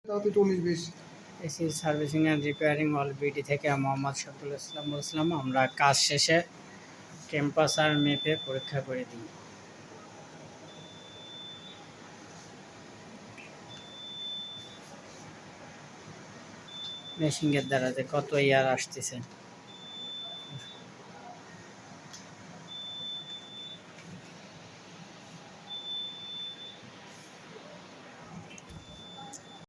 তাও তো 40-20। AC servicing and repairing all BD থেকে মোহাম্মদ শফিকুল ইসলাম বলছিলাম। আমরা কাজ শেষে টেম্পারেচার মেপে পরীক্ষা করে দিই। মেশিনের দ্বারা যে কত ইয়ার আসতেছে।